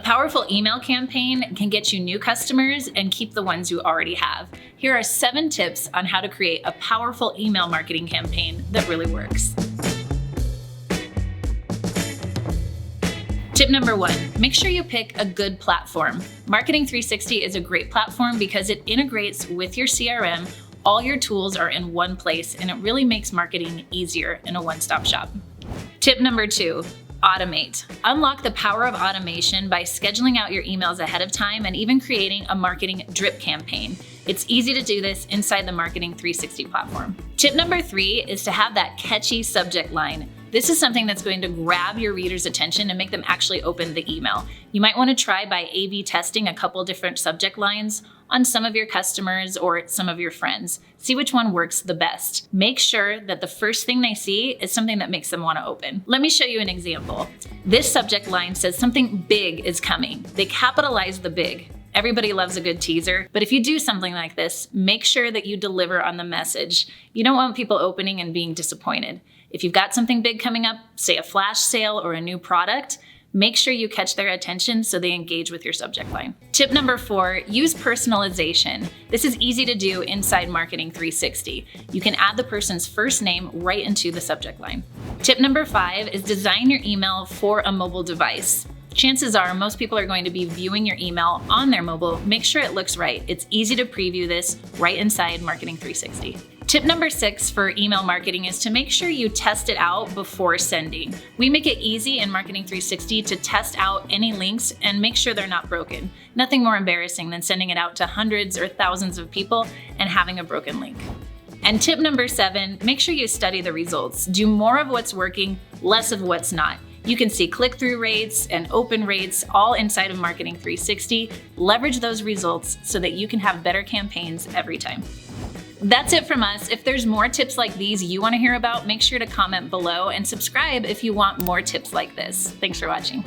powerful email campaign can get you new customers and keep the ones you already have. Here are 7 tips on how to create a powerful email marketing campaign that really works. Tip number 1, make sure you pick a good platform. Marketing 360 is a great platform because it integrates with your CRM. All your tools are in one place, and it really makes marketing easier in a one-stop shop. Tip number 2, automate. Unlock the power of automation by scheduling out your emails ahead of time and even creating a marketing drip campaign. It's easy to do this inside the Marketing 360 platform. Tip number 3 is to have that catchy subject line. This is something that's going to grab your reader's attention and make them actually open the email. You might want to try by A/B testing a couple different subject lines on some of your customers or some of your friends. See which one works the best. Make sure that the first thing they see is something that makes them want to open. Let me show you an example. This subject line says something big is coming. They capitalize the big. Everybody loves a good teaser, but if you do something like this, make sure that you deliver on the message. You don't want people opening and being disappointed. If you've got something big coming up, say a flash sale or a new product, make sure you catch their attention so they engage with your subject line. Tip number 4, use personalization. This is easy to do inside Marketing 360. You can add the person's first name right into the subject line. Tip number 5 is design your email for a mobile device. Chances are most people are going to be viewing your email on their mobile. Make sure it looks right. It's easy to preview this right inside Marketing 360. Tip number 6 for email marketing is to make sure you test it out before sending. We make it easy in Marketing 360 to test out any links and make sure they're not broken. Nothing more embarrassing than sending it out to hundreds or thousands of people and having a broken link. And tip number 7, make sure you study the results. Do more of what's working, less of what's not. You can see click-through rates and open rates all inside of Marketing 360. Leverage those results so that you can have better campaigns every time. That's it from us. If there's more tips like these you want to hear about, make sure to comment below and subscribe if you want more tips like this. Thanks for watching.